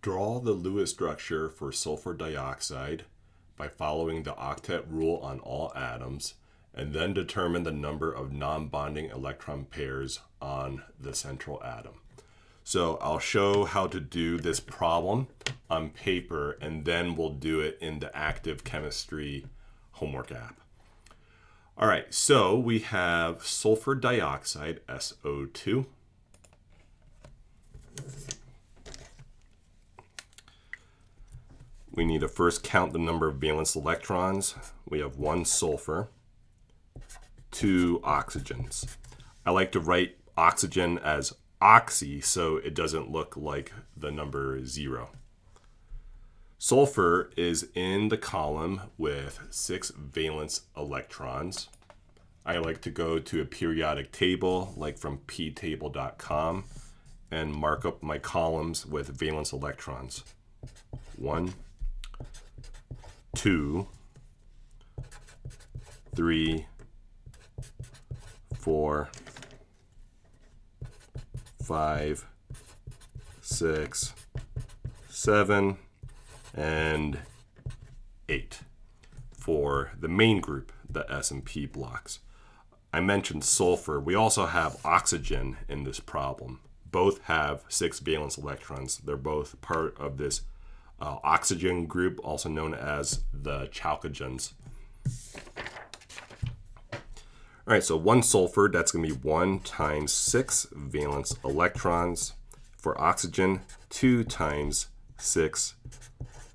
Draw the Lewis structure for sulfur dioxide by following the octet rule on all atoms, and then determine the number of non-bonding electron pairs on the central atom. So I'll show how to do this problem on paper, and then we'll do it in the Aktiv Chemistry homework app. All right, so we have sulfur dioxide, SO2. We need to first count the number of valence electrons. We have 1 sulfur, 2 oxygens. I like to write oxygen as oxy so it doesn't look like the number 0. Sulfur is in the column with 6 valence electrons. I like to go to a periodic table like from ptable.com and mark up my columns with valence electrons. 1, 2, 3, 4, 5, 6, 7, and 8 for the main group, the S and P blocks. I mentioned sulfur. We also have oxygen in this problem. Both have 6 valence electrons. They're both part of this oxygen group, also known as the chalcogens. All right, so 1 sulfur, that's going to be 1 times 6 valence electrons. For oxygen, 2 times 6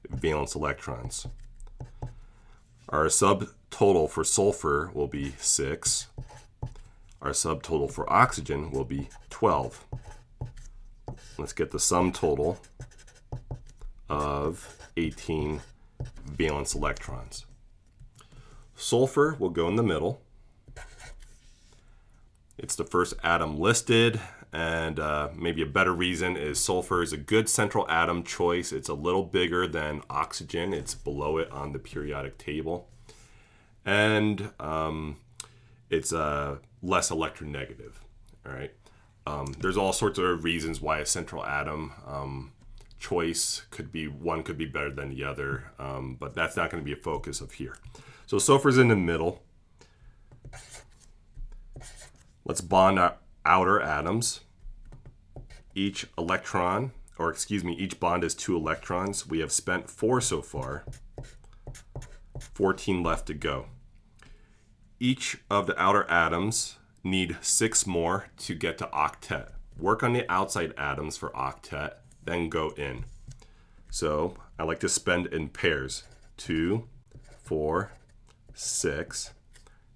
valence electrons. Our subtotal for sulfur will be 6. Our subtotal for oxygen will be 12. Let's get the sum total of 18 valence electrons. Sulfur will go in the middle. It's the first atom listed, and maybe a better reason is sulfur is a good central atom choice. It's a little bigger than oxygen. It's below it on the periodic table. And it's less electronegative. All right. There's all sorts of reasons why a central atom choice could be better than the other, but that's not going to be a focus of here. So sulfur's in the middle. Let's bond our outer atoms. Each bond is 2 electrons. We have spent 4 so far. 14 left to go. Each of the outer atoms need 6 more to get to octet. Work on the outside atoms for octet, then go in. So I like to spend in pairs. 2, 4, 6.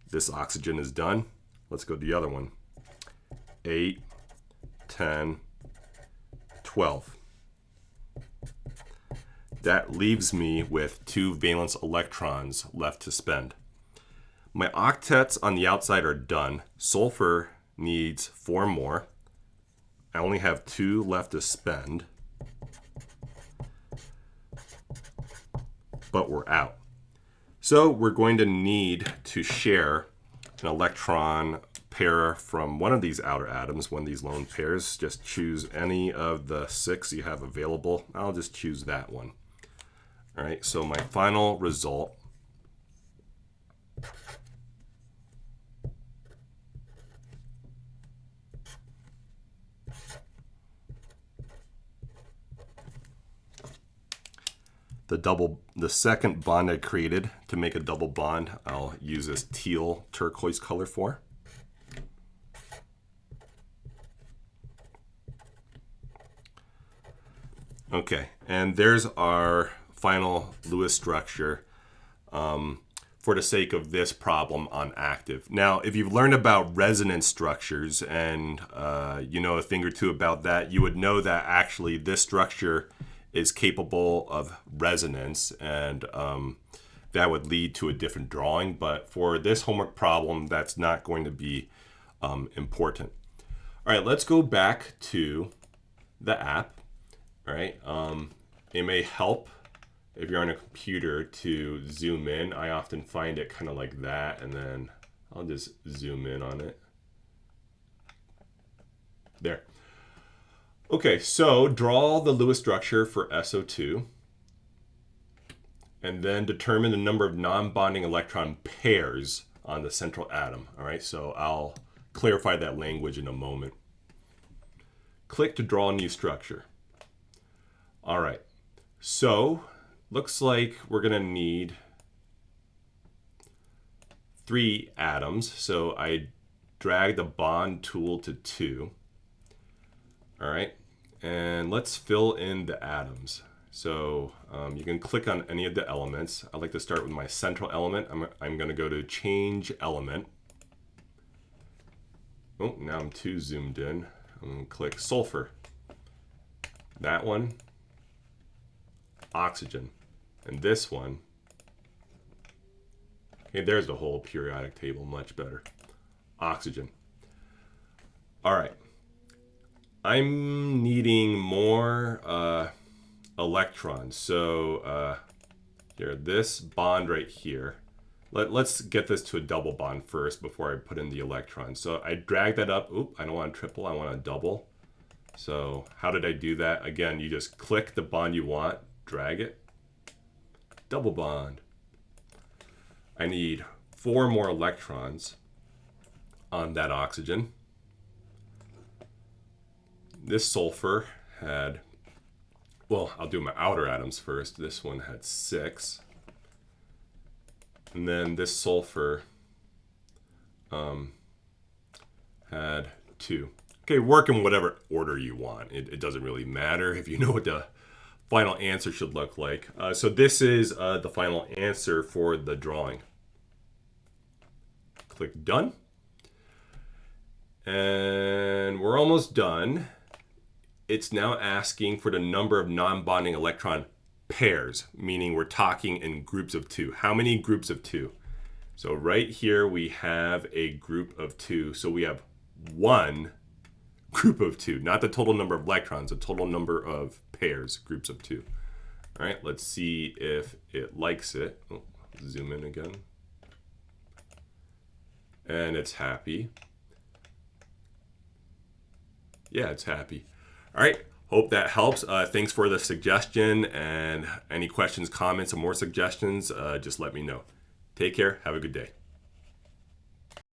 This oxygen is done. Let's go to the other one. 8, 10, 12. That leaves me with 2 valence electrons left to spend. My octets on the outside are done. Sulfur needs 4 more. I only have 2 left to spend, but we're out. So we're going to need to share an electron pair from one of these outer atoms, one of these lone pairs. Just choose any of the 6 you have available. I'll just choose that one. All right, so my final result the second bond I created to make a double bond, I'll use this teal turquoise color for. Okay, and there's our final Lewis structure for the sake of this problem on Aktiv. Now, if you've learned about resonance structures and you know a thing or two about that, you would know that actually this structure is capable of resonance, and that would lead to a different drawing. But for this homework problem, that's not going to be important. All right, let's go back to the app. All right, it may help if you're on a computer to zoom in. I often find it kind of like that, and then I'll just zoom in on it. There. Okay, so draw the Lewis structure for SO2 and then determine the number of non-bonding electron pairs on the central atom. All right, so I'll clarify that language in a moment. Click to draw a new structure. All right, so looks like we're gonna need 3 atoms. So I drag the bond tool to 2. All right, and let's fill in the atoms. So you can click on any of the elements. I'd like to start with my central element. I'm going to go to change element. Oh, now I'm too zoomed in. I'm going to click sulfur. That one, oxygen. And this one, okay, there's the whole periodic table, much better. Oxygen. All right. I'm needing more electrons. So here, this bond right here. Let's get this to a double bond first before I put in the electrons. So I drag that up. Oop, I don't want a triple, I want a double. So how did I do that? Again, you just click the bond you want, drag it, double bond. I need 4 more electrons on that oxygen. This sulfur had, well, I'll do my outer atoms first. This one had 6. And then this sulfur had 2. Okay, work in whatever order you want. It doesn't really matter if you know what the final answer should look like. So this is the final answer for the drawing. Click done. And we're almost done. It's now asking for the number of non-bonding electron pairs, meaning we're talking in groups of 2. How many groups of 2? So right here we have a group of 2. So we have 1 group of 2, not the total number of electrons, the total number of pairs, groups of 2. All right, let's see if it likes it. Oh, zoom in again. And it's happy. Yeah, it's happy. All right, hope that helps. Thanks for the suggestion, and any questions, comments, or more suggestions, just let me know. Take care. Have a good day.